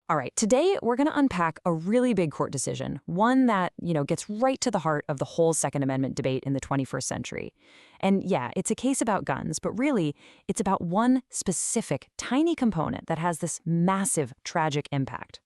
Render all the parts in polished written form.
All right, today we're going to unpack a really big court decision, one that, gets right to the heart of the whole Second Amendment debate in the 21st century. And yeah, it's a case about guns, but really, it's about one specific tiny component that has this massive, tragic impact.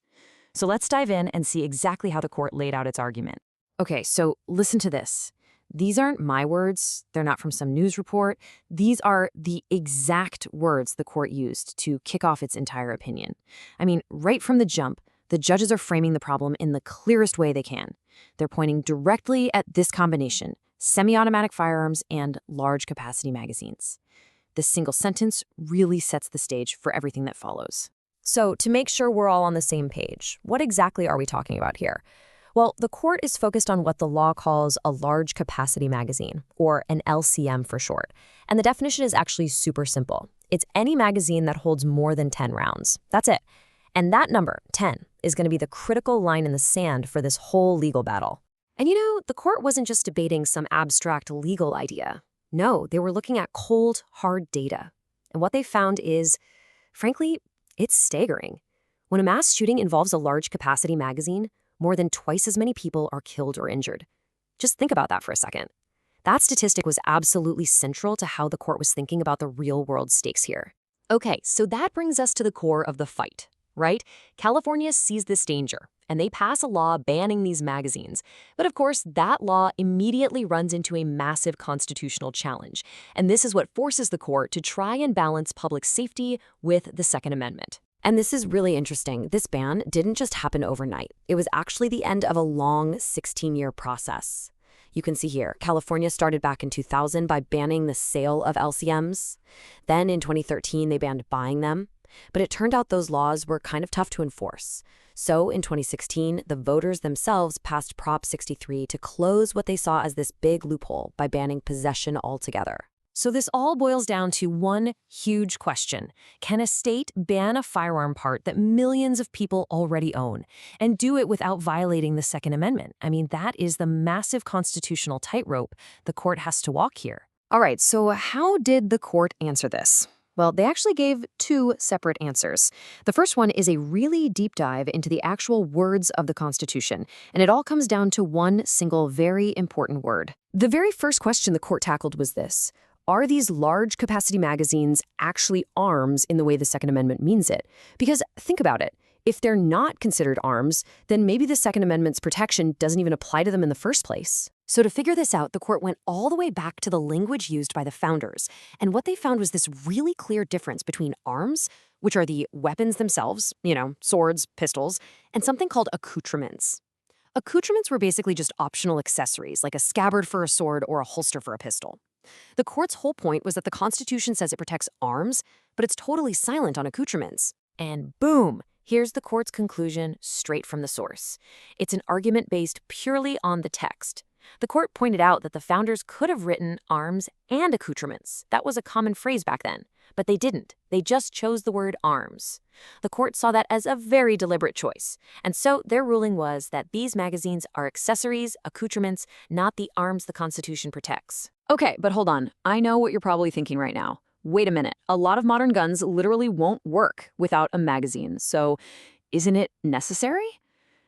So let's dive in and see exactly how the court laid out its argument. Okay, so listen to this. These aren't my words. They're not from some news report. These are the exact words the court used to kick off its entire opinion. I mean, right from the jump, the judges are framing the problem in the clearest way they can. They're pointing directly at this combination: semi-automatic firearms and large capacity magazines. This single sentence really sets the stage for everything that follows. So, to make sure we're all on the same page, what exactly are we talking about here? Well, the court is focused on what the law calls a large capacity magazine, or an LCM for short. And the definition is actually super simple. It's any magazine that holds more than 10 rounds. That's it. And that number, 10, is going to be the critical line in the sand for this whole legal battle. And the court wasn't just debating some abstract legal idea. No, they were looking at cold, hard data. And what they found is, frankly, it's staggering. When a mass shooting involves a large capacity magazine, more than twice as many people are killed or injured. Just think about that for a second. That statistic was absolutely central to how the court was thinking about the real-world stakes here. Okay, so that brings us to the core of the fight, right? California sees this danger, and they pass a law banning these magazines. But of course, that law immediately runs into a massive constitutional challenge. And this is what forces the court to try and balance public safety with the Second Amendment. And this is really interesting. This ban didn't just happen overnight. It was actually the end of a long 16-year process. You can see here, California started back in 2000 by banning the sale of LCMs. Then in 2013, they banned buying them. But it turned out those laws were kind of tough to enforce. So in 2016, the voters themselves passed Prop 63 to close what they saw as this big loophole by banning possession altogether. So this all boils down to one huge question. Can a state ban a firearm part that millions of people already own and do it without violating the Second Amendment? I mean, that is the massive constitutional tightrope the court has to walk here. All right, so how did the court answer this? Well, they actually gave two separate answers. The first one is a really deep dive into the actual words of the Constitution, and it all comes down to one single very important word. The very first question the court tackled was this: are these large capacity magazines actually arms in the way the Second Amendment means it? Because think about it. If they're not considered arms, then maybe the Second Amendment's protection doesn't even apply to them in the first place. So to figure this out, the court went all the way back to the language used by the founders. And what they found was this really clear difference between arms, which are the weapons themselves, swords, pistols, and something called accoutrements. Accoutrements were basically just optional accessories, like a scabbard for a sword or a holster for a pistol. The court's whole point was that the Constitution says it protects arms, but it's totally silent on accoutrements. And boom, here's the court's conclusion straight from the source. It's an argument based purely on the text. The court pointed out that the founders could have written arms and accoutrements. That was a common phrase back then. But they didn't. They just chose the word arms. The court saw that as a very deliberate choice. And so their ruling was that these magazines are accessories, accoutrements, not the arms the Constitution protects. Okay, but hold on. I know what you're probably thinking right now. Wait a minute. A lot of modern guns literally won't work without a magazine. So isn't it necessary?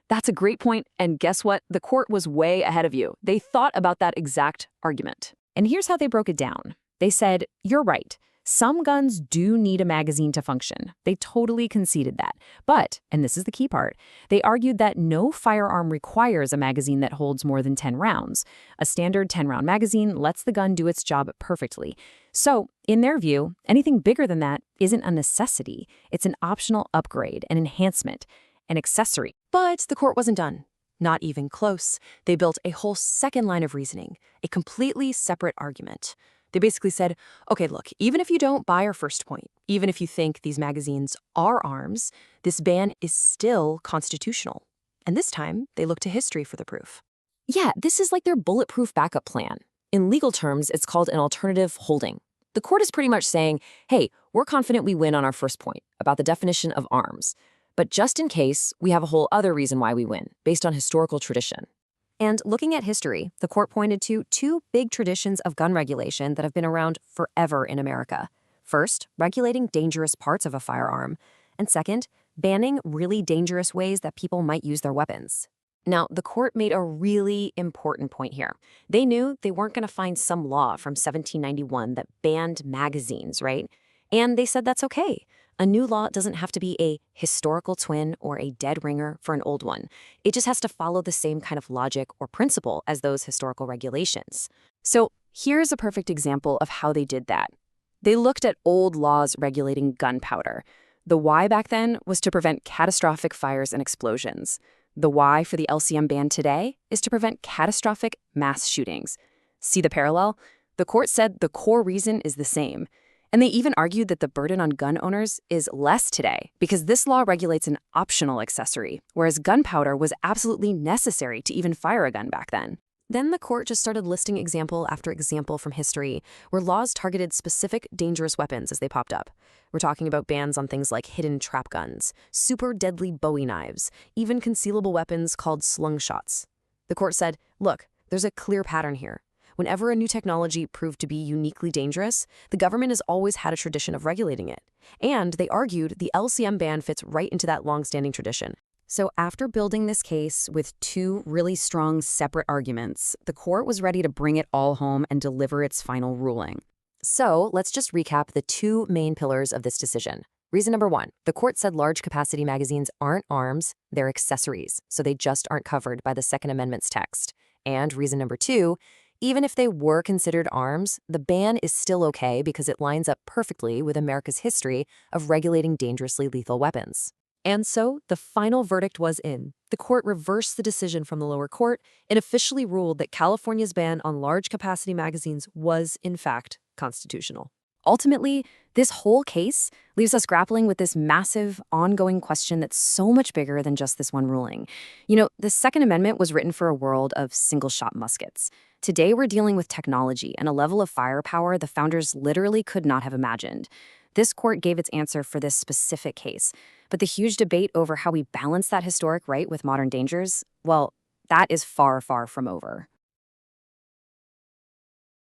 That's a great point. And guess what? The court was way ahead of you. They thought about that exact argument. And here's how they broke it down. They said, you're right. Some guns do need a magazine to function. They totally conceded that. But, and this is the key part, they argued that no firearm requires a magazine that holds more than 10 rounds. A standard 10-round magazine lets the gun do its job perfectly. So, in their view, anything bigger than that isn't a necessity. It's an optional upgrade, an enhancement, an accessory. But the court wasn't done. Not even close. They built a whole second line of reasoning, a completely separate argument. They basically said, okay, look, even if you don't buy our first point, even if you think these magazines are arms, this ban is still constitutional. And this time, they look to history for the proof. Yeah, this is like their bulletproof backup plan. In legal terms, it's called an alternative holding. The court is pretty much saying, hey, we're confident we win on our first point about the definition of arms. But just in case, we have a whole other reason why we win, based on historical tradition. And looking at history, the court pointed to two big traditions of gun regulation that have been around forever in America. First, regulating dangerous parts of a firearm. And second, banning really dangerous ways that people might use their weapons. Now, the court made a really important point here. They knew they weren't going to find some law from 1791 that banned magazines, right? And they said that's okay. A new law doesn't have to be a historical twin or a dead ringer for an old one. It just has to follow the same kind of logic or principle as those historical regulations. So here's a perfect example of how they did that. They looked at old laws regulating gunpowder. The why back then was to prevent catastrophic fires and explosions. The why for the LCM ban today is to prevent catastrophic mass shootings. See the parallel? The court said the core reason is the same. And they even argued that the burden on gun owners is less today because this law regulates an optional accessory, whereas gunpowder was absolutely necessary to even fire a gun back then. Then the court just started listing example after example from history where laws targeted specific dangerous weapons as they popped up. We're talking about bans on things like hidden trap guns, super deadly Bowie knives, even concealable weapons called slingshots. The court said, look, there's a clear pattern here. Whenever a new technology proved to be uniquely dangerous, the government has always had a tradition of regulating it. And they argued the LCM ban fits right into that long-standing tradition. So after building this case with two really strong separate arguments, the court was ready to bring it all home and deliver its final ruling. So let's just recap the two main pillars of this decision. Reason number one, the court said large capacity magazines aren't arms, they're accessories, so they just aren't covered by the Second Amendment's text. And reason number two, even if they were considered arms, the ban is still okay because it lines up perfectly with America's history of regulating dangerously lethal weapons. And so, the final verdict was in. The court reversed the decision from the lower court and officially ruled that California's ban on large-capacity magazines was, in fact, constitutional. Ultimately, this whole case leaves us grappling with this massive, ongoing question that's so much bigger than just this one ruling. You know, the Second Amendment was written for a world of single-shot muskets. Today, we're dealing with technology and a level of firepower the founders literally could not have imagined. This court gave its answer for this specific case, but the huge debate over how we balance that historic right with modern dangers, well, that is far, far from over.